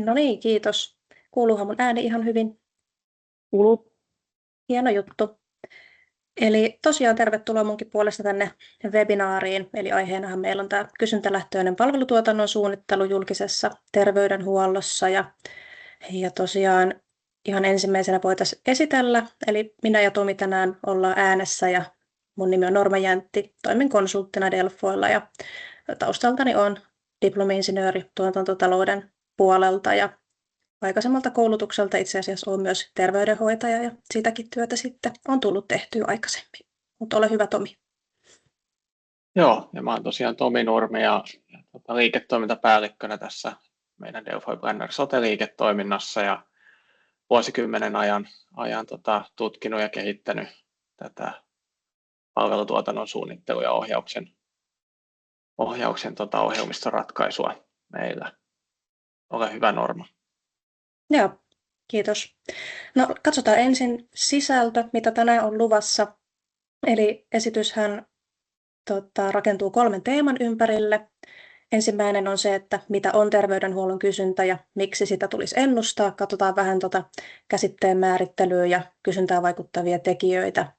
No niin, kiitos. Kuuluuhan mun ääni ihan hyvin. Kuuluu. Hieno juttu. Eli tosiaan tervetuloa munkin puolesta tänne webinaariin. Eli aiheenahan meillä on tämä kysyntälähtöinen palvelutuotannon suunnittelu julkisessa terveydenhuollossa. Ja tosiaan ihan ensimmäisenä voitaisiin esitellä. Eli minä ja Tomi tänään ollaan äänessä ja mun nimi on Norma Jäntti. Toimin konsulttina Delfoilla ja taustaltani on diplomi-insinööri tuotantotalouden puolelta ja aikaisemmalta koulutukselta itse asiassa olen myös terveydenhoitaja ja sitäkin työtä sitten on tullut tehtyä aikaisemmin. Mutta ole hyvä, Tomi. Joo, ja mä oon tosiaan Tomi Nurmi ja liiketoimintapäällikkönä tässä meidän Delphi Planner sote-liiketoiminnassa ja vuosikymmenen ajan tutkinut ja kehittänyt tätä palvelutuotannon suunnittelu- ja ohjelmistoratkaisua meillä. Ole hyvä, Norma. Joo, kiitos. No, katsotaan ensin sisältö, mitä tänään on luvassa. Eli esityshän rakentuu 3 teeman ympärille. Ensimmäinen on se, että mitä on terveydenhuollon kysyntä ja miksi sitä tulisi ennustaa. Katsotaan vähän käsitteen määrittelyä ja kysyntään vaikuttavia tekijöitä.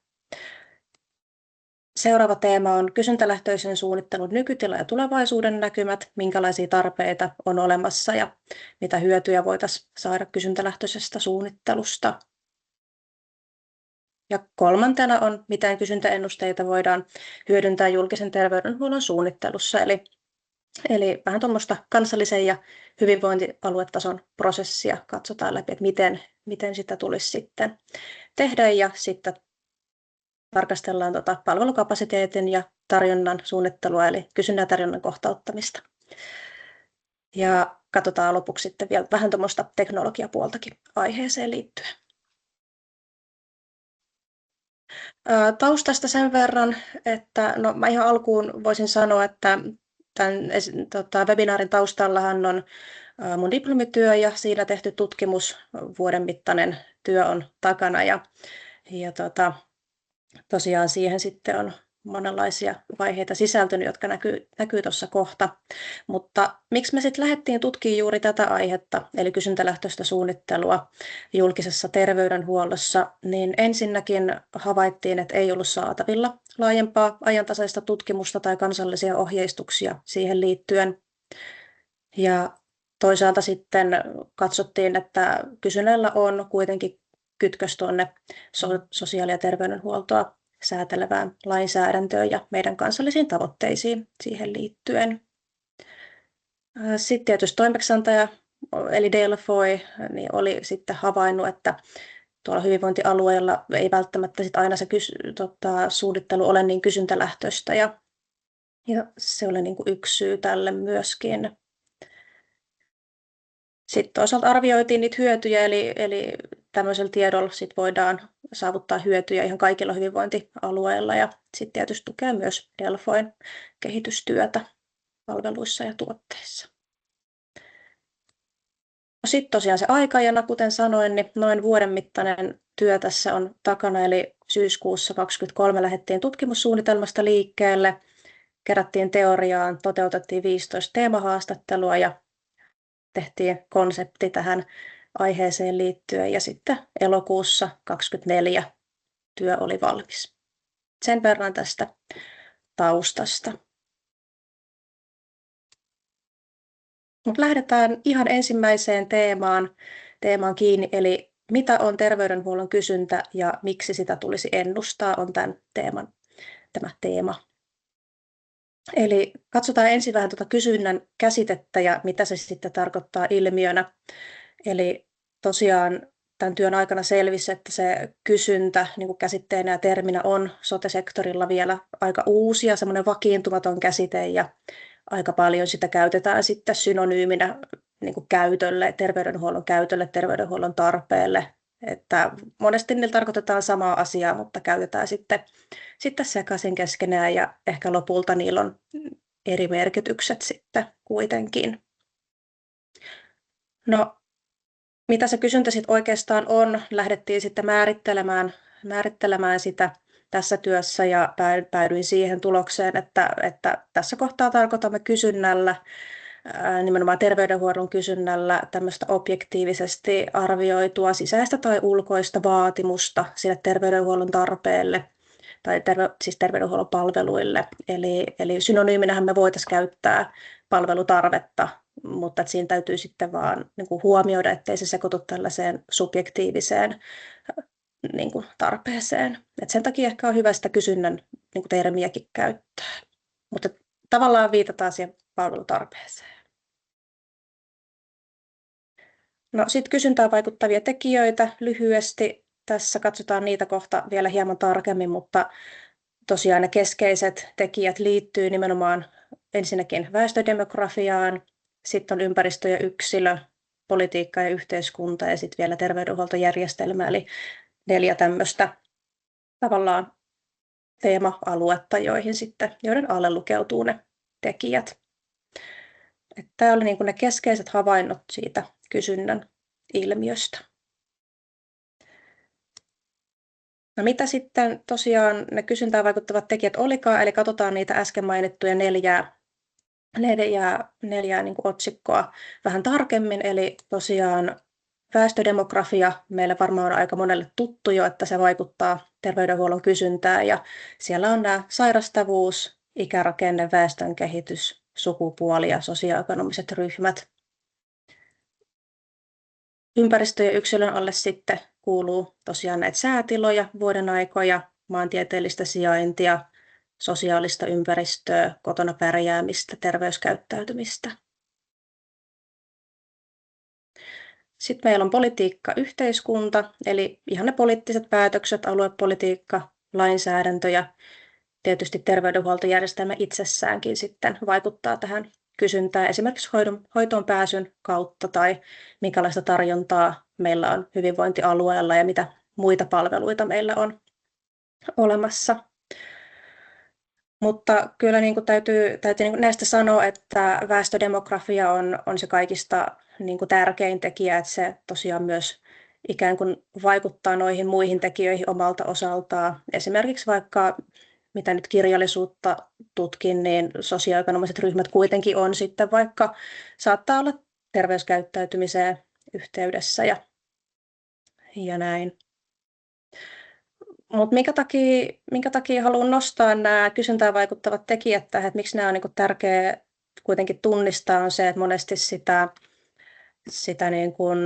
Seuraava teema on kysyntälähtöisen suunnittelun nykytila ja tulevaisuuden näkymät, minkälaisia tarpeita on olemassa ja mitä hyötyjä voitaisiin saada kysyntälähtöisestä suunnittelusta. Ja kolmantena on, miten kysyntäennusteita voidaan hyödyntää julkisen terveydenhuollon suunnittelussa, eli vähän tuommoista kansallisen ja hyvinvointialuetason prosessia katsotaan läpi, että miten sitä tulisi sitten tehdä ja sitten tarkastellaan palvelukapasiteetin ja tarjonnan suunnittelua, eli kysynnän ja tarjonnan kohtauttamista. Ja katsotaan lopuksi sitten vielä vähän tuommoista teknologiapuoltakin aiheeseen liittyen. Taustasta sen verran, että mä ihan alkuun voisin sanoa, että tämän webinaarin taustallahan on mun diplomityö ja siinä tehty tutkimus, vuoden mittainen työ on takana ja tosiaan siihen sitten on monenlaisia vaiheita sisältynyt, jotka näkyy tuossa kohta. Mutta miksi me sitten lähdettiin tutkimaan juuri tätä aihetta, eli kysyntälähtöistä suunnittelua julkisessa terveydenhuollossa, niin ensinnäkin havaittiin, että ei ollut saatavilla laajempaa ajantasaista tutkimusta tai kansallisia ohjeistuksia siihen liittyen. Ja toisaalta sitten katsottiin, että kysynnällä on kuitenkin kytkös tuonne sosiaali- ja terveydenhuoltoa säätelevään lainsäädäntöön ja meidän kansallisiin tavoitteisiin siihen liittyen. Sitten tietysti toimeksiantaja, eli Delphi, niin oli sitten havainnut, että tuolla hyvinvointialueella ei välttämättä sit aina se suunnittelu ole niin kysyntälähtöistä ja se oli niin kuin yksi syy tälle myöskin. Sitten toisaalta arvioitiin niitä hyötyjä, eli tämmöisellä tiedolla sit voidaan saavuttaa hyötyjä ihan kaikilla hyvinvointialueilla ja sitten tietysti tukea myös Delphin kehitystyötä palveluissa ja tuotteissa. Sitten tosiaan se aikajana, kuten sanoin, niin noin vuoden mittainen työ tässä on takana, eli syyskuussa 2023 lähdettiin tutkimussuunnitelmasta liikkeelle, kerättiin teoriaan, toteutettiin 15 teemahaastattelua ja tehtiin konsepti tähän aiheeseen liittyen ja sitten elokuussa 2024 työ oli valmis. Sen verran tästä taustasta. Mutta lähdetään ihan ensimmäiseen teemaan kiinni, eli mitä on terveydenhuollon kysyntä ja miksi sitä tulisi ennustaa, on tämä teema. Eli katsotaan ensin vähän kysynnän käsitettä ja mitä se sitten tarkoittaa ilmiönä. Eli tosiaan tämän työn aikana selvisi, että se kysyntä niin kuin käsitteenä ja terminä on sote-sektorilla vielä aika uusi ja semmoinen vakiintumaton käsite ja aika paljon sitä käytetään sitten synonyyminä niin kuin terveydenhuollon tarpeelle. Että monesti niillä tarkoitetaan samaa asiaa, mutta käytetään sitten sekaisin keskenään ja ehkä lopulta niillä on eri merkitykset sitten kuitenkin. No, mitä se kysyntä sitten oikeastaan on, lähdettiin sitten määrittelemään sitä tässä työssä ja päädyin siihen tulokseen, että tässä kohtaa tarkoitamme kysynnällä nimenomaan terveydenhuollon kysynnällä tämmöistä objektiivisesti arvioitua sisäistä tai ulkoista vaatimusta sille terveydenhuollon tarpeelle tai siis terveydenhuollon palveluille. Eli synonyyminähän me voitaisiin käyttää palvelutarvetta, mutta että siinä täytyy sitten vaan niin kuin huomioida, ettei se sekoitu tällaiseen subjektiiviseen niin kuin tarpeeseen. Et sen takia ehkä on hyvä sitä kysynnän niin kuin termiäkin käyttää, mutta tavallaan viitataan siihen palvelutarpeeseen. No sitten kysyntään vaikuttavia tekijöitä lyhyesti. Tässä katsotaan niitä kohta vielä hieman tarkemmin, mutta tosiaan ne keskeiset tekijät liittyy nimenomaan ensinnäkin väestödemografiaan, sitten on ympäristö ja yksilö, politiikka ja yhteiskunta ja sitten vielä terveydenhuoltojärjestelmä, eli 4 tämmöistä tavallaan teema-aluetta, joiden alle lukeutuu ne tekijät. Tämä oli niin kuin ne keskeiset havainnot siitä kysynnän ilmiöstä. No mitä sitten tosiaan ne kysyntään vaikuttavat tekijät olikaan, eli katsotaan niitä äsken mainittuja neljää niin kuin otsikkoa vähän tarkemmin, eli tosiaan väestödemografia meille varmaan on aika monelle tuttu jo, että se vaikuttaa terveydenhuollon kysyntään ja siellä on nämä sairastavuus, ikärakenne, väestönkehitys, sukupuoli ja sosioekonomiset ryhmät. Ympäristö- ja yksilön alle sitten kuuluu tosiaan näitä säätiloja, vuodenaikoja, maantieteellistä sijaintia, sosiaalista ympäristöä, kotona pärjäämistä, terveyskäyttäytymistä. Sitten meillä on politiikka, yhteiskunta, eli ihan ne poliittiset päätökset, aluepolitiikka, lainsäädäntö ja tietysti terveydenhuoltojärjestelmä itsessäänkin sitten vaikuttaa tähän kysyntään esimerkiksi hoitoon pääsyn kautta tai minkälaista tarjontaa meillä on hyvinvointialueella ja mitä muita palveluita meillä on olemassa. Mutta kyllä niin kuin täytyy niin kuin näistä sanoa, että väestödemografia on se kaikista niin kuin tärkein tekijä, että se tosiaan myös ikään kuin vaikuttaa noihin muihin tekijöihin omalta osaltaan. Esimerkiksi vaikka mitä nyt kirjallisuutta tutkin, niin sosioekonomiset ryhmät kuitenkin on sitten vaikka saattaa olla terveyskäyttäytymiseen yhteydessä ja näin. Mutta minkä takia haluan nostaa nämä kysyntään vaikuttavat tekijät tähän, että miksi nämä on niin tärkeää kuitenkin tunnistaa, on se, että monesti sitä niin kuin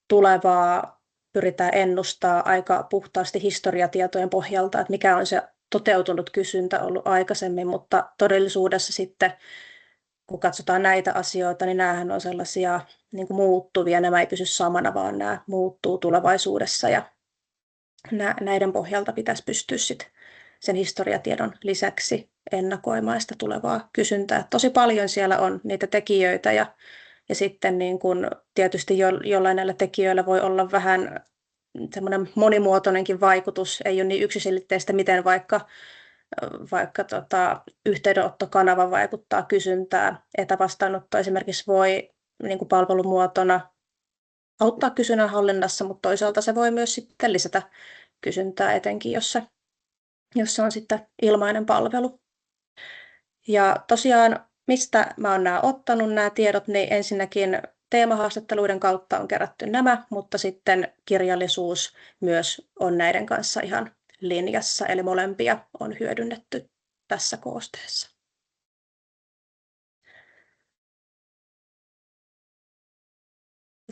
tulevaa pyritään ennustaa aika puhtaasti historiatietojen pohjalta, että mikä on se toteutunut kysyntä ollut aikaisemmin, mutta todellisuudessa sitten, kun katsotaan näitä asioita, niin nämähän on sellaisia niin kuin muuttuvia, nämä ei pysy samana, vaan nämä muuttuu tulevaisuudessa ja näiden pohjalta pitäisi pystyä sit sen historiatiedon lisäksi ennakoimaan sitä tulevaa kysyntää. Tosi paljon siellä on niitä tekijöitä ja sitten niin kun tietysti jollain näillä tekijöillä voi olla vähän semmoinen monimuotoinenkin vaikutus. Ei ole niin yksiselitteistä, miten vaikka yhteydenottokanava vaikuttaa kysyntään. Etävastaanotto esimerkiksi voi niin kuin palvelumuotona auttaa kysynnän hallinnassa, mutta toisaalta se voi myös sitten lisätä kysyntää, etenkin jos se on sitten ilmainen palvelu. Ja tosiaan, mistä mä oon ottanut nämä tiedot, niin ensinnäkin teemahaastatteluiden kautta on kerätty nämä, mutta sitten kirjallisuus myös on näiden kanssa ihan linjassa, eli molempia on hyödynnetty tässä koosteessa.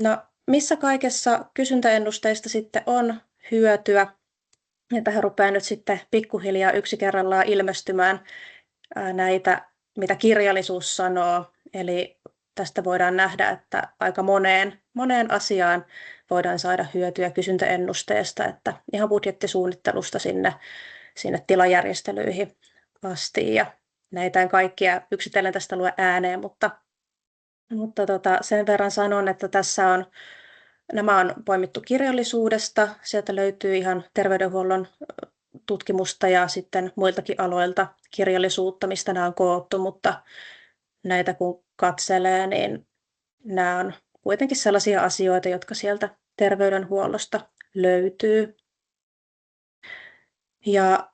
No, missä kaikessa kysyntäennusteista sitten on hyötyä? Ja tähän rupeaa nyt sitten pikkuhiljaa yksi kerrallaan ilmestymään näitä, mitä kirjallisuus sanoo. Eli tästä voidaan nähdä, että aika moneen asiaan voidaan saada hyötyä kysyntäennusteesta, että ihan budjettisuunnittelusta sinne tilajärjestelyihin asti. Ja näitä en kaikkia yksitellen tästä lue ääneen, mutta sen verran sanon, että nämä on poimittu kirjallisuudesta. Sieltä löytyy ihan terveydenhuollon tutkimusta ja sitten muiltakin aloilta kirjallisuutta, mistä nämä on koottu, mutta näitä kun katselee, niin nämä on kuitenkin sellaisia asioita, jotka sieltä terveydenhuollosta löytyy. Ja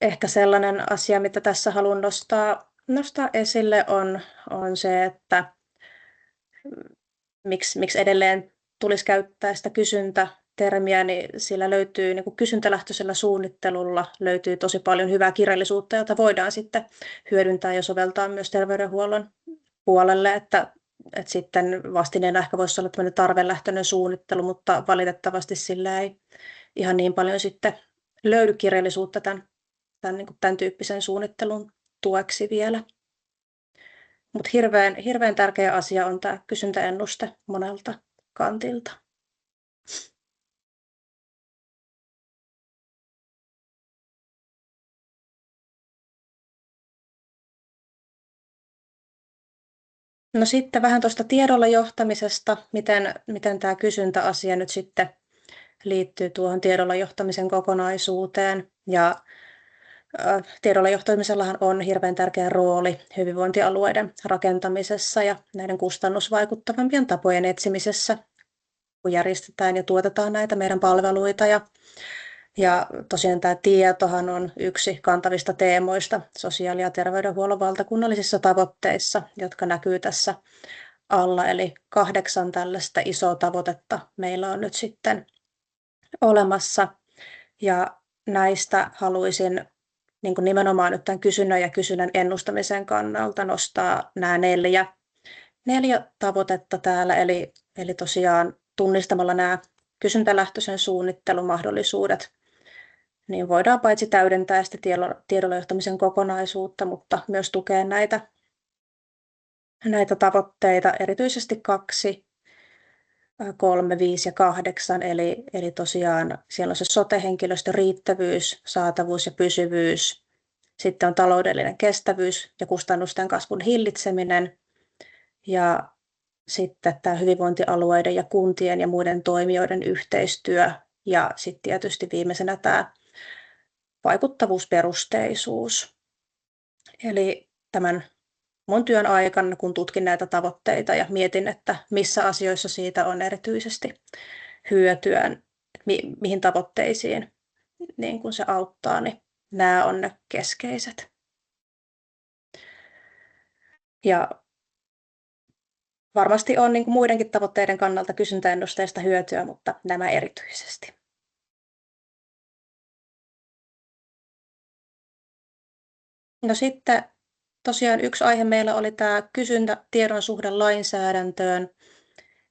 ehkä sellainen asia, mitä tässä haluan nostaa nostaa esille on se, että miksi edelleen tulisi käyttää sitä kysyntätermiä, niin sillä löytyy niin kuin kysyntälähtöisellä suunnittelulla löytyy tosi paljon hyvää kirjallisuutta, jota voidaan sitten hyödyntää ja soveltaa myös terveydenhuollon puolelle, että sitten vastineena ehkä voisi olla tämmöinen tarvelähtöinen suunnittelu, mutta valitettavasti sillä ei ihan niin paljon sitten löydy kirjallisuutta tämän tyyppisen suunnittelun tueksi vielä. Mutta hirveän tärkeä asia on tämä kysyntäennuste monelta kantilta. No sitten vähän tuosta tiedolla johtamisesta, miten tämä kysyntäasia nyt sitten liittyy tuohon tiedolla johtamisen kokonaisuuteen. Ja tiedolla johtamisellahan on hirveän tärkeä rooli hyvinvointialueiden rakentamisessa ja näiden kustannusvaikuttavampien tapojen etsimisessä, kun järjestetään ja tuotetaan näitä meidän palveluita. Ja tosiaan tämä tietohan on yksi kantavista teemoista sosiaali- ja terveydenhuollon valtakunnallisissa tavoitteissa, jotka näkyy tässä alla. Eli 8 tällaista isoa tavoitetta meillä on nyt sitten olemassa. Ja näistä haluaisin niin kuin nimenomaan nyt tämän kysynnän ja kysynnän ennustamisen kannalta nostaa nämä 4 tavoitetta täällä. Eli tosiaan tunnistamalla nämä kysyntälähtöisen suunnittelun mahdollisuudet, niin voidaan paitsi täydentää sitä tiedolla johtamisen kokonaisuutta, mutta myös tukea näitä tavoitteita, erityisesti 2, 3, 5 ja 8. Eli tosiaan siellä on se sote-henkilöstön riittävyys, saatavuus ja pysyvyys. Sitten on taloudellinen kestävyys ja kustannusten kasvun hillitseminen. Ja sitten tämä hyvinvointialueiden ja kuntien ja muiden toimijoiden yhteistyö. Ja sitten tietysti viimeisenä tämä vaikuttavuusperusteisuus. Eli tämän mun työn aikana, kun tutkin näitä tavoitteita ja mietin, että missä asioissa siitä on erityisesti hyötyä, mihin tavoitteisiin niin kun se auttaa, niin nämä on ne keskeiset. Ja varmasti on niin kuin muidenkin tavoitteiden kannalta kysyntäennusteista hyötyä, mutta nämä erityisesti. No sitten tosiaan yksi aihe meillä oli tämä kysyntätiedon suhde lainsäädäntöön.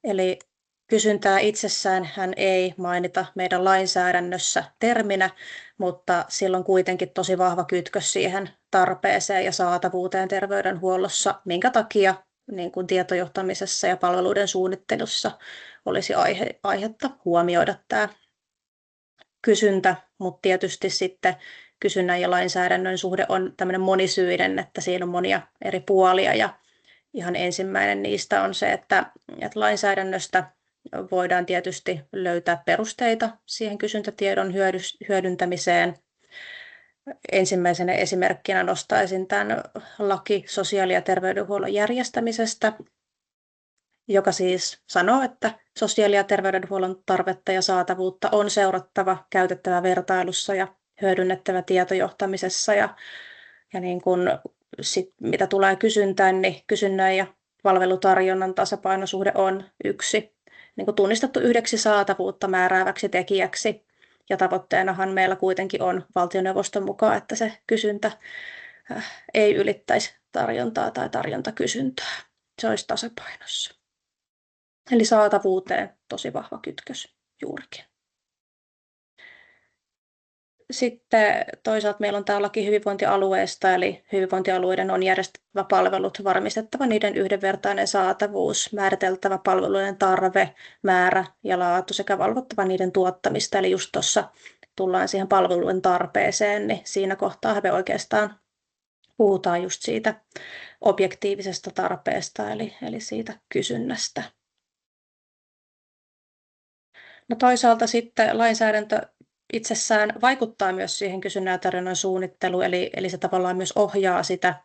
Eli kysyntää itsessään hän ei mainita meidän lainsäädännössä terminä, mutta sillä on kuitenkin tosi vahva kytkös siihen tarpeeseen ja saatavuuteen terveydenhuollossa, minkä takia niin kuin tietojohtamisessa ja palveluiden suunnittelussa olisi aihetta huomioida tämä kysyntä, mutta tietysti sitten kysynnän ja lainsäädännön suhde on tämmöinen monisyinen, että siinä on monia eri puolia ja ihan ensimmäinen niistä on se, että lainsäädännöstä voidaan tietysti löytää perusteita siihen kysyntätiedon hyödyntämiseen. Ensimmäisenä esimerkkinä nostaisin tämän laki sosiaali- ja terveydenhuollon järjestämisestä, joka siis sanoo, että sosiaali- ja terveydenhuollon tarvetta ja saatavuutta on seurattava, käytettävä vertailussa ja hyödynnettävä tietojohtamisessa. Ja niin kun mitä tulee kysyntään, niin kysynnän ja palvelutarjonnan tasapainosuhde on yksi niin kun tunnistettu yhdeksi saatavuutta määrääväksi tekijäksi. Ja tavoitteenahan meillä kuitenkin on valtioneuvoston mukaan, että se kysyntä ei ylittäisi tarjontaa tai tarjonta kysyntää. Se olisi tasapainossa. Eli saatavuuteen tosi vahva kytkös juurikin. Sitten toisaalta meillä on tämä laki hyvinvointialueesta, eli hyvinvointialueiden on järjestettävä palvelut, varmistettava niiden yhdenvertainen saatavuus, määriteltävä palveluiden tarve, määrä ja laatu sekä valvottava niiden tuottamista. Eli just tuossa tullaan siihen palveluiden tarpeeseen, niin siinä kohtaa me oikeastaan puhutaan just siitä objektiivisesta tarpeesta, eli siitä kysynnästä. No toisaalta sitten lainsäädäntö itsessään vaikuttaa myös siihen kysynnän ja tarjonnan suunnitteluun, eli se tavallaan myös ohjaa sitä.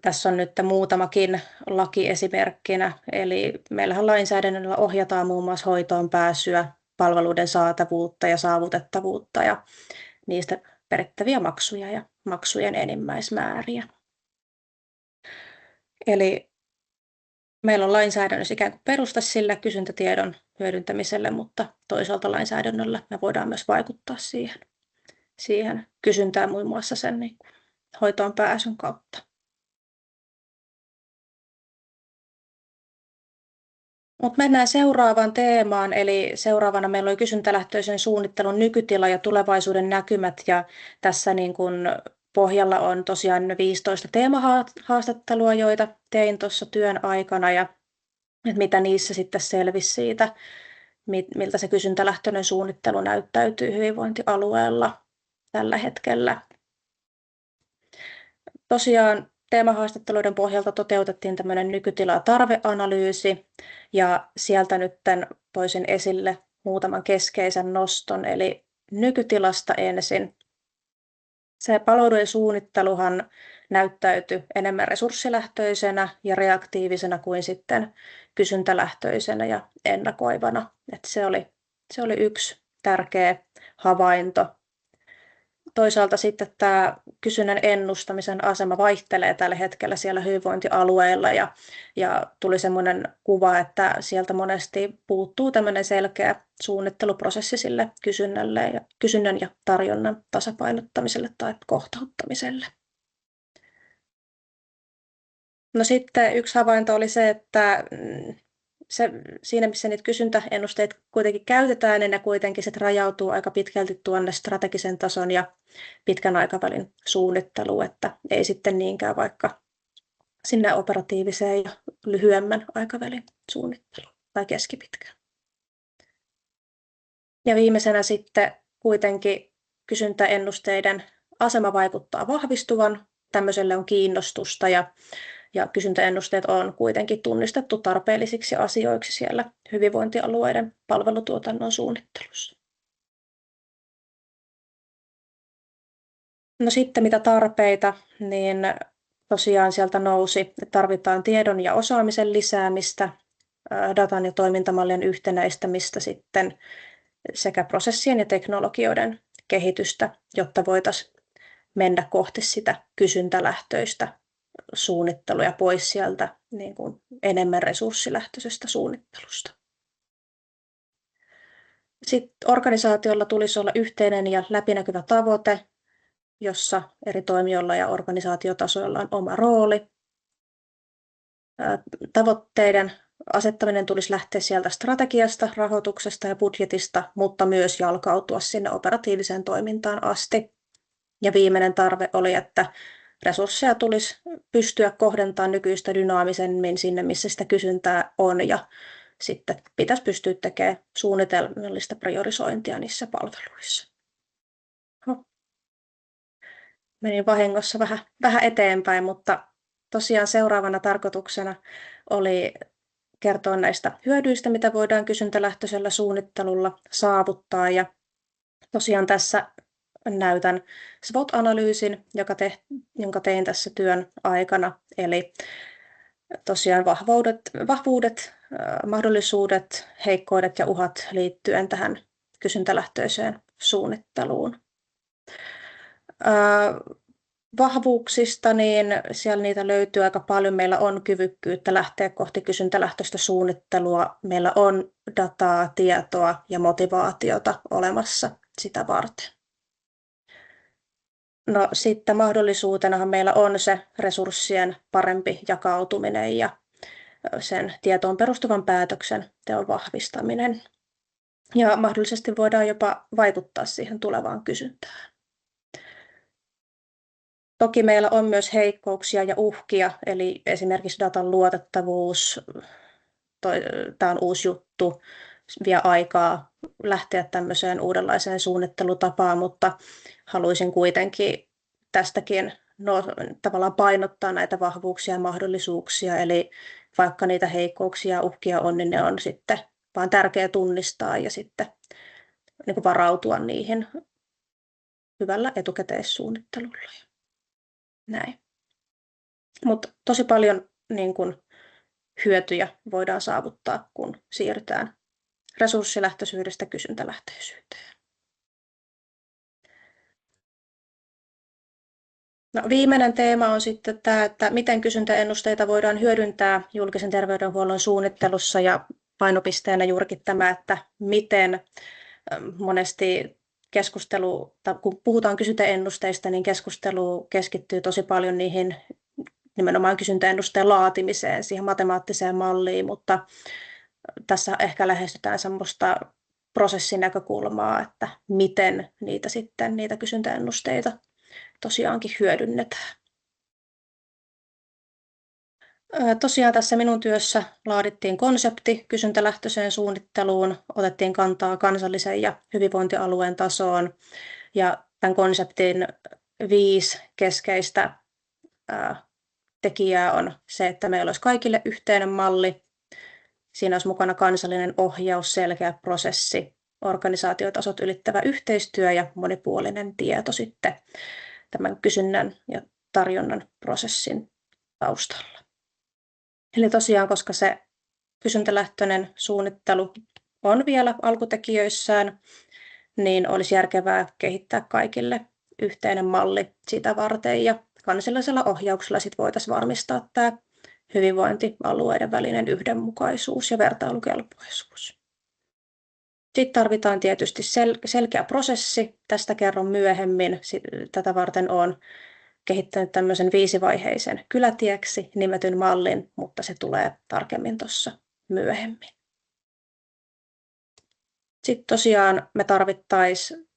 Tässä on nyt muutamakin laki esimerkkinä, eli meillähän lainsäädännöllä ohjataan muun muassa hoitoon pääsyä, palveluiden saatavuutta ja saavutettavuutta ja niistä perittäviä maksuja ja maksujen enimmäismääriä. Eli meillä on lainsäädännössä ikään kuin perusta sillä kysyntätiedon hyödyntämiselle, mutta toisaalta lainsäädännöllä me voidaan myös vaikuttaa siihen kysyntään muun muassa sen niin kuin hoitoon pääsyn kautta. Mutta mennään seuraavaan teemaan, eli seuraavana meillä oli kysyntälähtöisen suunnittelun nykytila ja tulevaisuuden näkymät, ja tässä niin kun pohjalla on tosiaan 15 teemahaastattelua, joita tein tuossa työn aikana, ja että mitä niissä sitten selvisi siitä, miltä se kysyntälähtöinen suunnittelu näyttäytyy hyvinvointialueella tällä hetkellä. Tosiaan teemahaastatteluiden pohjalta toteutettiin tämmöinen nykytila- ja tarveanalyysi, ja sieltä nyt toisin esille muutaman keskeisen noston, eli nykytilasta ensin. Se palvelujen suunnitteluhan näyttäytyi enemmän resurssilähtöisenä ja reaktiivisena kuin sitten kysyntälähtöisenä ja ennakoivana. Että se oli yksi tärkeä havainto. Toisaalta sitten tämä kysynnän ennustamisen asema vaihtelee tällä hetkellä siellä hyvinvointialueilla, ja tuli semmoinen kuva, että sieltä monesti puuttuu tämmöinen selkeä suunnitteluprosessi sille kysynnän ja tarjonnan tasapainottamiselle tai kohtauttamiselle. No sitten yksi havainto oli se, että siinä missä niitä kysyntäennusteita kuitenkin käytetään, niin ne kuitenkin sit rajautuu aika pitkälti tuonne strategisen tason ja pitkän aikavälin suunnitteluun, että ei sitten niinkään vaikka sinne operatiiviseen ja lyhyemmän aikavälin suunnitteluun tai keskipitkään. Ja viimeisenä sitten kuitenkin kysyntäennusteiden asema vaikuttaa vahvistuvan. Tämmöiselle on kiinnostusta ja kysyntäennusteet on kuitenkin tunnistettu tarpeellisiksi asioiksi siellä hyvinvointialueiden palvelutuotannon suunnittelussa. No sitten mitä tarpeita, niin tosiaan sieltä nousi, että tarvitaan tiedon ja osaamisen lisäämistä, datan ja toimintamallien yhtenäistämistä sitten sekä prosessien ja teknologioiden kehitystä, jotta voitaisiin mennä kohti sitä kysyntälähtöistä suunnittelua pois sieltä niin kuin enemmän resurssilähtöisestä suunnittelusta. Sitten organisaatiolla tulisi olla yhteinen ja läpinäkyvä tavoite, jossa eri toimijoilla ja organisaatiotasoilla on oma rooli. Tavoitteiden asettaminen tulisi lähteä sieltä strategiasta, rahoituksesta ja budjetista, mutta myös jalkautua sinne operatiiviseen toimintaan asti. Ja viimeinen tarve oli, että resursseja tulisi pystyä kohdentamaan nykyistä dynaamisemmin sinne, missä sitä kysyntää on, ja sitten pitäisi pystyä tekemään suunnitelmallista priorisointia niissä palveluissa. Menin vahingossa vähän eteenpäin, mutta tosiaan seuraavana tarkoituksena oli kertoa näistä hyödyistä, mitä voidaan kysyntälähtöisellä suunnittelulla saavuttaa. Ja tosiaan tässä näytän SWOT-analyysin, jonka tein tässä työn aikana. Eli tosiaan vahvuudet, mahdollisuudet, heikkoudet ja uhat liittyen tähän kysyntälähtöiseen suunnitteluun. Vahvuuksista, niin siellä niitä löytyy aika paljon. Meillä on kyvykkyyttä lähteä kohti kysyntälähtöistä suunnittelua. Meillä on dataa, tietoa ja motivaatiota olemassa sitä varten. No sitten mahdollisuutenahan meillä on se resurssien parempi jakautuminen ja sen tietoon perustuvan päätöksenteon vahvistaminen. Ja mahdollisesti voidaan jopa vaikuttaa siihen tulevaan kysyntään. Toki meillä on myös heikkouksia ja uhkia, eli esimerkiksi datan luotettavuus, tämä on uusi juttu, vie aikaa lähteä tämmöiseen uudenlaiseen suunnittelutapaan, mutta haluaisin kuitenkin tästäkin tavallaan painottaa näitä vahvuuksia ja mahdollisuuksia, eli vaikka niitä heikkouksia ja uhkia on, niin ne on sitten vaan tärkeää tunnistaa ja sitten niin kuin varautua niihin hyvällä etukäteissuunnittelulla. Näin. Mutta tosi paljon niin kun, hyötyjä voidaan saavuttaa, kun siirrytään resurssilähtöisyydestä kysyntälähtöisyyteen. No, viimeinen teema on sitten tämä, että miten kysyntäennusteita voidaan hyödyntää julkisen terveydenhuollon suunnittelussa ja painopisteenä juurikin tämä, että miten monesti kun puhutaan kysyntäennusteista, niin keskustelu keskittyy tosi paljon niihin nimenomaan kysyntäennusteen laatimiseen, siihen matemaattiseen malliin, mutta tässä ehkä lähestytään semmoista prosessin näkökulmaa, että miten niitä kysyntäennusteita tosiaankin hyödynnetään. Tosiaan tässä minun työssä laadittiin konsepti kysyntälähtöiseen suunnitteluun, otettiin kantaa kansallisen ja hyvinvointialueen tasoon ja tämän konseptin 5 keskeistä tekijää on se, että meillä olisi kaikille yhteinen malli. Siinä olisi mukana kansallinen ohjaus, selkeä prosessi, organisaatiotasot ylittävä yhteistyö ja monipuolinen tieto sitten tämän kysynnän ja tarjonnan prosessin taustalla. Eli tosiaan, koska se kysyntälähtöinen suunnittelu on vielä alkutekijöissään, niin olisi järkevää kehittää kaikille yhteinen malli sitä varten ja kansallisella ohjauksella sit voitaisiin varmistaa tämä hyvinvointialueiden välinen yhdenmukaisuus ja vertailukelpoisuus. Sitten tarvitaan tietysti selkeä prosessi. Tästä kerron myöhemmin. Tätä varten olen kehittänyt tämmöisen 5-vaiheisen kylätieksi nimetyn mallin, mutta se tulee tarkemmin tuossa myöhemmin. Sitten tosiaan me tarvittaisiin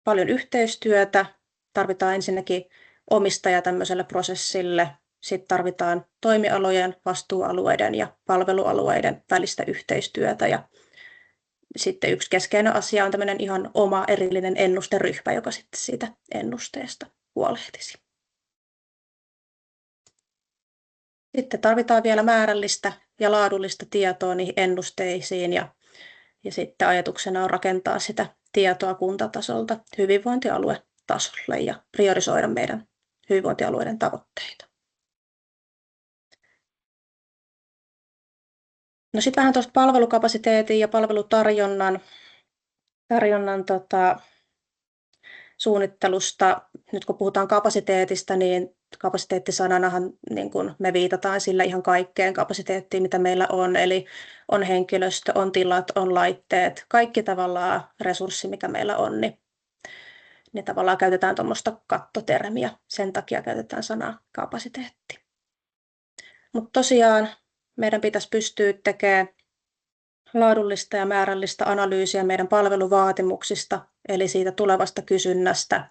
paljon yhteistyötä. Tarvitaan ensinnäkin omistaja tämmöiselle prosessille. Sitten tarvitaan toimialojen, vastuualueiden ja palvelualueiden välistä yhteistyötä. Ja sitten yksi keskeinen asia on tämmöinen ihan oma erillinen ennusteryhmä, joka sitten siitä ennusteesta huolehtisi. Sitten tarvitaan vielä määrällistä ja laadullista tietoa niihin ennusteisiin ja sitten ajatuksena on rakentaa sitä tietoa kuntatasolta hyvinvointialuetasolle ja priorisoida meidän hyvinvointialueiden tavoitteita. No sitten vähän tuosta palvelukapasiteetin ja palvelutarjonnan suunnittelusta. Nyt kun puhutaan kapasiteetista, niin kapasiteettisananahan niin kun me viitataan sillä ihan kaikkeen kapasiteettiin, mitä meillä on. Eli on henkilöstö, on tilat, on laitteet, kaikki tavallaan resurssi, mikä meillä on, niin tavallaan käytetään tuommoista kattotermiä. Sen takia käytetään sanaa kapasiteetti. Mutta tosiaan meidän pitäisi pystyä tekemään laadullista ja määrällistä analyysiä meidän palveluvaatimuksista, eli siitä tulevasta kysynnästä.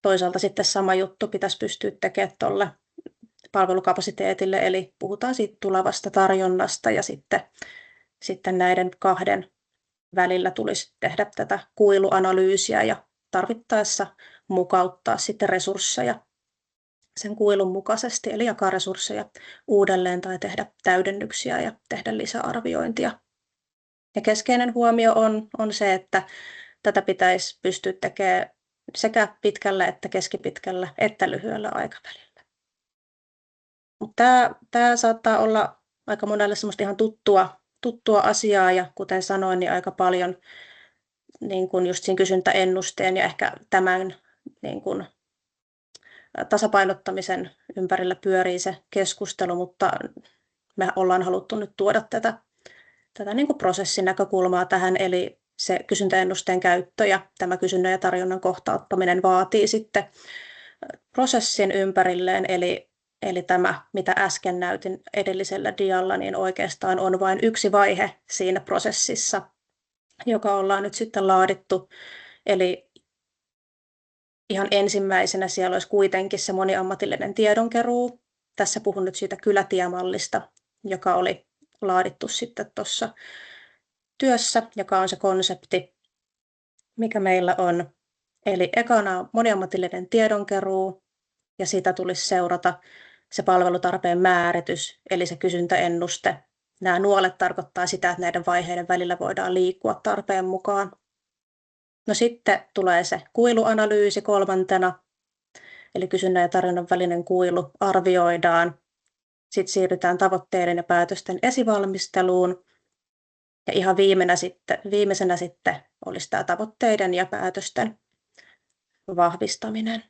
Toisaalta sitten sama juttu pitäisi pystyä tekemään tuolle palvelukapasiteetille, eli puhutaan siitä tulevasta tarjonnasta ja sitten näiden kahden välillä tulisi tehdä tätä kuiluanalyysiä ja tarvittaessa mukauttaa sitten resursseja sen kuilun mukaisesti, eli jakaa resursseja uudelleen tai tehdä täydennyksiä ja tehdä lisäarviointia. Ja keskeinen huomio on se, että tätä pitäisi pystyä tekemään sekä pitkällä että keskipitkällä että lyhyellä aikavälillä. Mutta tämä saattaa olla aika monelle semmoista ihan tuttua asiaa ja kuten sanoin, niin aika paljon niin kuin just siinä kysyntäennusteen ja ehkä tämän niin kuin tasapainottamisen ympärillä pyörii se keskustelu, mutta me ollaan haluttu nyt tuoda tätä niin kuin prosessin näkökulmaa tähän, eli se kysyntäennusteen käyttö ja tämä kysynnän ja tarjonnan kohtauttaminen vaatii sitten prosessin ympärilleen, eli tämä, mitä äsken näytin edellisellä dialla, niin oikeastaan on vain yksi vaihe siinä prosessissa, joka ollaan nyt sitten laadittu, eli ihan ensimmäisenä siellä olisi kuitenkin se moniammatillinen tiedonkeruu. Tässä puhun nyt siitä kylätiemallista, joka oli laadittu sitten tuossa työssä, joka on se konsepti, mikä meillä on. Eli ekana on moniammatillinen tiedonkeruu ja siitä tulisi seurata se palvelutarpeen määritys, eli se kysyntäennuste. Nämä nuolet tarkoittaa sitä, että näiden vaiheiden välillä voidaan liikkua tarpeen mukaan. No sitten tulee se kuiluanalyysi kolmantena, eli kysynnän ja tarjonnan välinen kuilu arvioidaan. Sitten siirrytään tavoitteiden ja päätösten esivalmisteluun. Ja ihan viimeisenä sitten olisi tämä tavoitteiden ja päätösten vahvistaminen.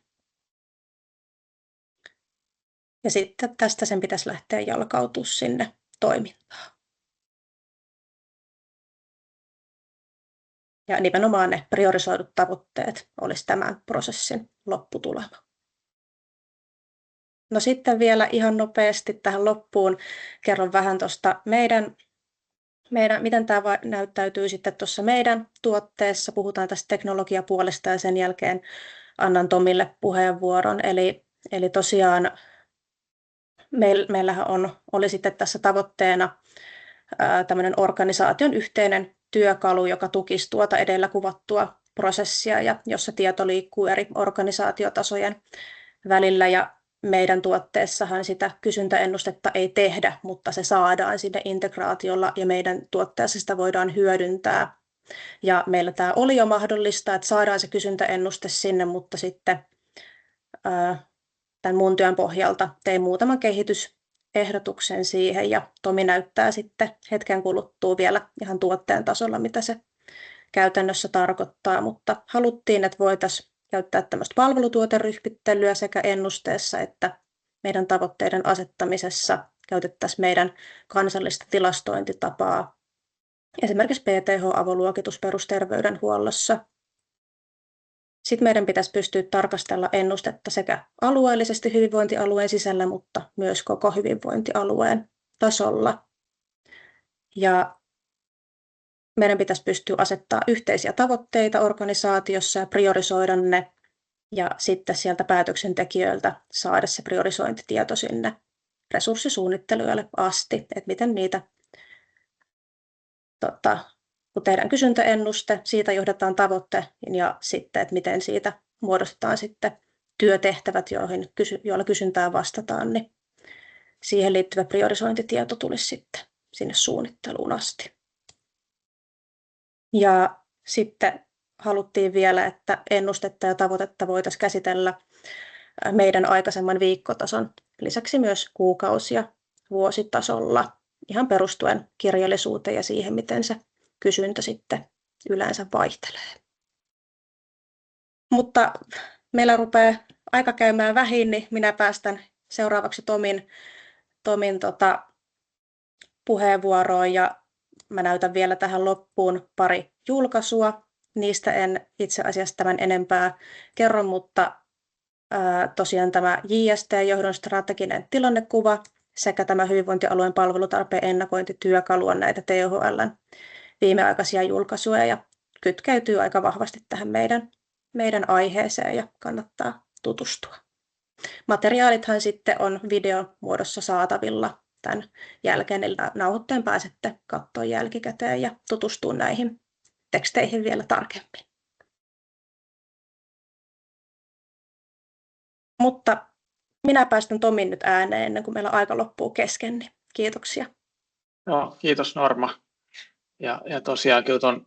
Ja sitten tästä sen pitäisi lähteä jalkautua sinne toimintaan. Ja nimenomaan ne priorisoidut tavoitteet olisi tämän prosessin lopputulema. No sitten vielä ihan nopeasti tähän loppuun kerron vähän tuosta miten tämä näyttäytyy sitten tuossa meidän tuotteessa. Puhutaan tästä teknologiapuolesta ja sen jälkeen annan Tomille puheenvuoron. Eli tosiaan meillähän oli sitten tässä tavoitteena tämmöinen organisaation yhteinen työkalu, joka tukisi tuota edellä kuvattua prosessia ja jossa tieto liikkuu eri organisaatiotasojen välillä. Ja meidän tuotteessahan sitä kysyntäennustetta ei tehdä, mutta se saadaan sinne integraatiolla ja meidän tuotteessa sitä voidaan hyödyntää. Ja meillä tämä oli jo mahdollista, että saadaan se kysyntäennuste sinne, mutta sitten tämän mun työn pohjalta tein muutaman kehitysehdotuksen siihen ja Tomi näyttää sitten hetken kuluttua vielä ihan tuotteen tasolla, mitä se käytännössä tarkoittaa, mutta haluttiin, että voitaisiin käyttää tämmöistä palvelutuoteryhmittelyä sekä ennusteessa että meidän tavoitteiden asettamisessa käytettäisiin meidän kansallista tilastointitapaa, esimerkiksi PTH-avoluokitus perusterveydenhuollossa. Sitten meidän pitäisi pystyä tarkastella ennustetta sekä alueellisesti hyvinvointialueen sisällä, mutta myös koko hyvinvointialueen tasolla. Ja meidän pitäisi pystyä asettamaan yhteisiä tavoitteita organisaatiossa ja priorisoida ne, ja sitten sieltä päätöksentekijöiltä saada se priorisointitieto sinne resurssisuunnittelijoille asti, että miten niitä, kun tehdään kysyntäennuste, siitä johdetaan tavoite, ja sitten, että miten siitä muodostetaan sitten työtehtävät, joilla kysyntään vastataan, niin siihen liittyvä priorisointitieto tulisi sitten sinne suunnitteluun asti. Ja sitten haluttiin vielä, että ennustetta ja tavoitetta voitaisiin käsitellä meidän aikaisemman viikkotason lisäksi myös kuukausi- ja vuositasolla ihan perustuen kirjallisuuteen ja siihen, miten se kysyntä sitten yleensä vaihtelee. Mutta meillä rupeaa aika käymään vähin, niin minä päästän seuraavaksi Tomin puheenvuoroon ja mä näytän vielä tähän loppuun pari julkaisua. Niistä en itse asiassa tämän enempää kerro, mutta tosiaan tämä JST-johdon strateginen tilannekuva sekä tämä hyvinvointialueen palvelutarpeen ennakointityökalu on näitä THL:n viimeaikaisia julkaisuja ja kytkeytyy aika vahvasti tähän meidän aiheeseen ja kannattaa tutustua. Materiaalithan sitten on videomuodossa saatavilla tämän jälkeen, eli nauhoitteen pääsette katsoa jälkikäteen ja tutustua näihin teksteihin vielä tarkemmin. Mutta minä päästän Tomin nyt ääneen ennen kuin meillä aika loppuu kesken, niin kiitoksia. Joo, kiitos Norma. Ja tosiaan kyllä tuon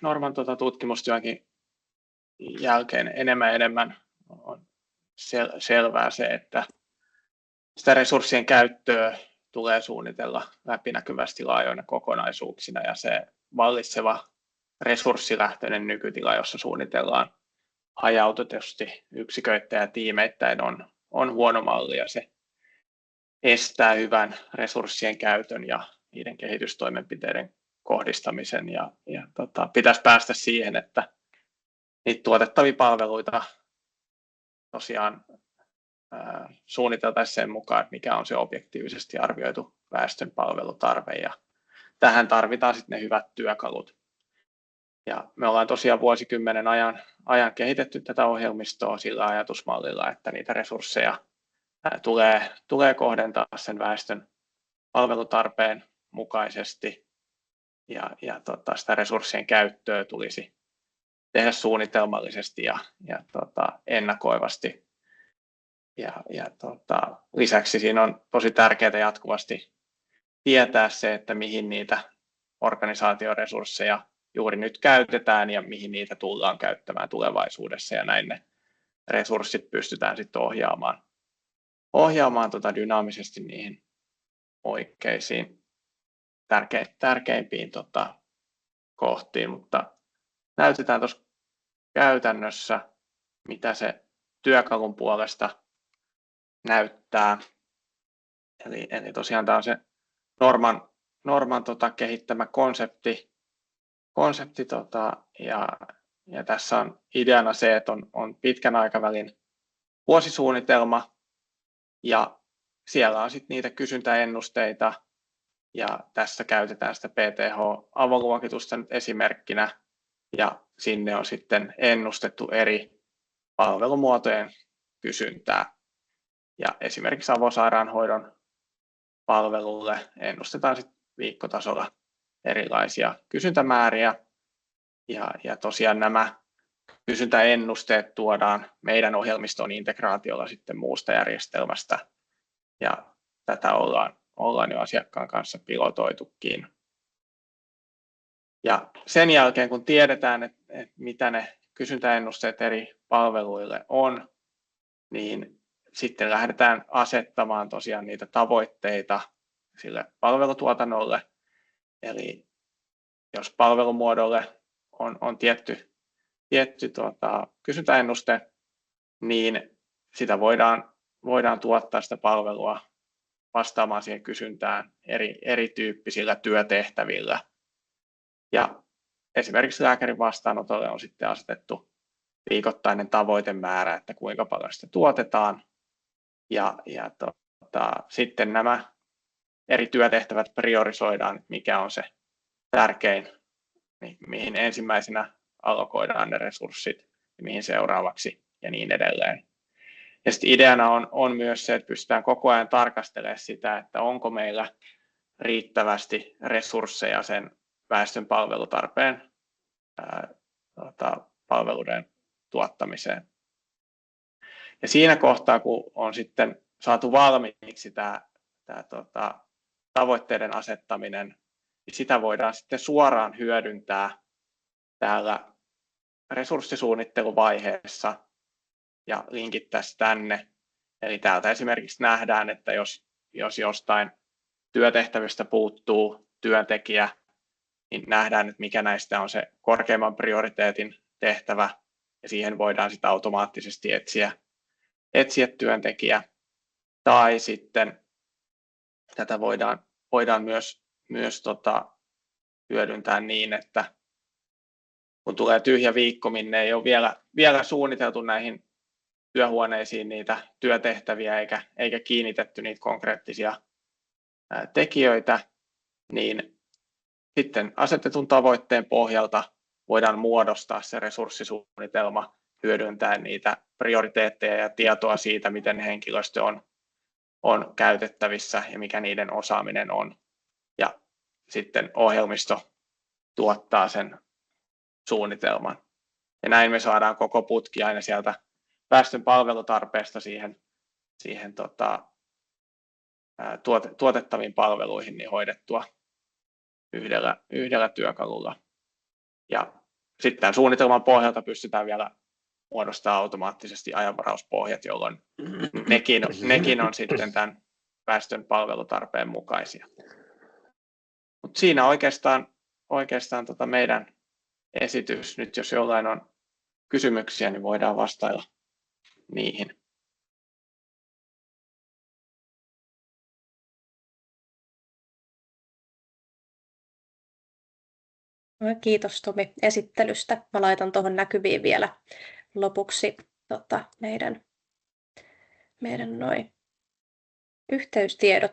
Norman tutkimustyönkin jälkeen enemmän on selvää se, että sitä resurssien käyttöä tulee suunnitella läpinäkyvästi laajoina kokonaisuuksina ja se vallitseva resurssilähtöinen nykytila, jossa suunnitellaan hajautetusti yksiköittäin ja tiimeittäin on huono malli ja se estää hyvän resurssien käytön ja niiden kehitystoimenpiteiden kohdistamisen ja pitäisi päästä siihen, että niitä tuotettavia palveluita tosiaan suunniteltaisiin sen mukaan, että mikä on se objektiivisesti arvioitu väestön palvelutarve ja tähän tarvitaan sitten ne hyvät työkalut. Ja me ollaan tosiaan vuosikymmenen ajan kehitetty tätä ohjelmistoa sillä ajatusmallilla, että niitä resursseja tulee kohdentaa sen väestön palvelutarpeen mukaisesti ja sitä resurssien käyttöä tulisi tehdä suunnitelmallisesti ja ennakoivasti. Lisäksi siinä on tosi tärkeää jatkuvasti tietää se, että mihin niitä organisaatioresursseja juuri nyt käytetään ja mihin niitä tullaan käyttämään tulevaisuudessa ja näin ne resurssit pystytään sitten ohjaamaan dynaamisesti niihin oikeisiin tärkeimpiin kohtiin, mutta näytetään tuossa käytännössä, mitä se työkalun puolesta näyttää. Eli tosiaan tämä on se Norman kehittämä konsepti ja tässä on ideana se, että on pitkän aikavälin vuosisuunnitelma ja siellä on sitten niitä kysyntäennusteita ja tässä käytetään sitä PTH-avoluokitusta nyt esimerkkinä ja sinne on sitten ennustettu eri palvelumuotojen kysyntää ja esimerkiksi avosairaanhoidon palvelulle ennustetaan sitten viikkotasolla erilaisia kysyntämääriä ja tosiaan nämä kysyntäennusteet tuodaan meidän ohjelmiston integraatiolla sitten muusta järjestelmästä ja tätä ollaan jo asiakkaan kanssa pilotoitukin. Ja sen jälkeen kun tiedetään, että mitä ne kysyntäennusteet eri palveluille on, niin sitten lähdetään asettamaan tosiaan niitä tavoitteita sille palvelutuotannolle. Eli jos palvelumuodolle on tietty kysyntäennuste, niin sitä voidaan tuottaa sitä palvelua vastaamaan siihen kysyntään erityyppisillä työtehtävillä. Ja esimerkiksi lääkärin vastaanotolle on sitten asetettu viikoittainen tavoitemäärä, että kuinka paljon sitä tuotetaan. Ja sitten nämä eri työtehtävät priorisoidaan, mikä on se tärkein, mihin ensimmäisenä allokoidaan ne resurssit ja mihin seuraavaksi ja niin edelleen. Ja sitten ideana on myös se, että pystytään koko ajan tarkastelemaan sitä, että onko meillä riittävästi resursseja sen väestön palvelutarpeen palveluiden tuottamiseen. Ja siinä kohtaa, kun on sitten saatu valmiiksi tämä tavoitteiden asettaminen, niin sitä voidaan sitten suoraan hyödyntää täällä resurssisuunnitteluvaiheessa ja linkittää tänne. Eli täältä esimerkiksi nähdään, että jos jostain työtehtävistä puuttuu työntekijä, niin nähdään, että mikä näistä on se korkeimman prioriteetin tehtävä, ja siihen voidaan sitten automaattisesti etsiä työntekijä. Tai sitten tätä voidaan myös hyödyntää niin, että kun tulee tyhjä viikko, minne ei ole vielä suunniteltu näihin työhuoneisiin niitä työtehtäviä eikä kiinnitetty niitä konkreettisia tekijöitä, niin sitten asetetun tavoitteen pohjalta voidaan muodostaa se resurssisuunnitelma hyödyntäen niitä prioriteetteja ja tietoa siitä, miten henkilöstö on käytettävissä ja mikä niiden osaaminen on. Ja sitten ohjelmisto tuottaa sen suunnitelman. Ja näin me saadaan koko putki aina sieltä väestön palvelutarpeesta siihen tuotettaviin palveluihin niin hoidettua yhdellä työkalulla. Ja sitten tämän suunnitelman pohjalta pystytään vielä muodostamaan automaattisesti ajanvarauspohjat, jolloin nekin on sitten tämän väestön palvelutarpeen mukaisia. Mut siinä oikeastaan meidän esitys. Nyt jos jollain on kysymyksiä, niin voidaan vastailla niihin. Kiitos Tomi esittelystä. Mä laitan tuohon näkyviin vielä lopuksi meidän yhteystiedot.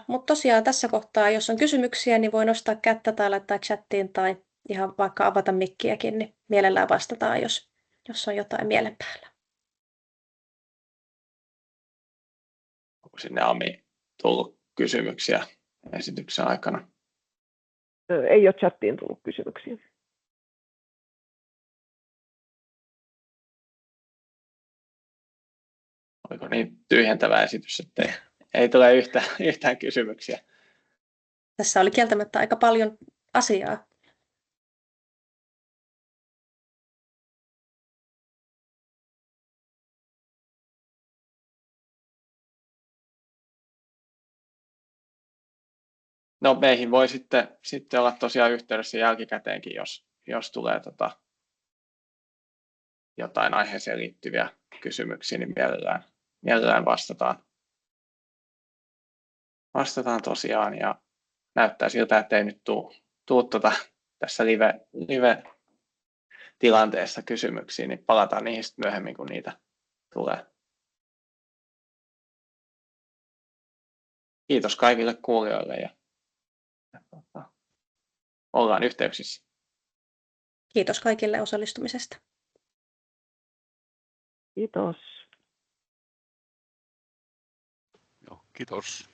Mutta tosiaan tässä kohtaa, jos on kysymyksiä, niin voi nostaa kättä tai laittaa chattiin tai ihan vaikka avata mikkiäkin, niin mielellään vastataan, jos on jotain mielen päällä. Onko sinne Ami tullut kysymyksiä esityksen aikana? Ei ole chattiin tullut kysymyksiä. Oliko niin tyhjentävä esitys, että ei tule yhtään kysymyksiä? Tässä oli kieltämättä aika paljon asiaa. No meihin voi sitten olla tosiaan yhteydessä jälkikäteenkin, jos tulee jotain aiheeseen liittyviä kysymyksiä, niin mielellään vastataan tosiaan. Ja näyttää siltä, että ei nyt tuu tässä live-tilanteessa kysymyksiä, niin palataan niihin myöhemmin, kun niitä tulee. Kiitos kaikille kuulijoille ja ollaan yhteyksissä. Kiitos kaikille osallistumisesta. Kiitos. Joo, kiitos.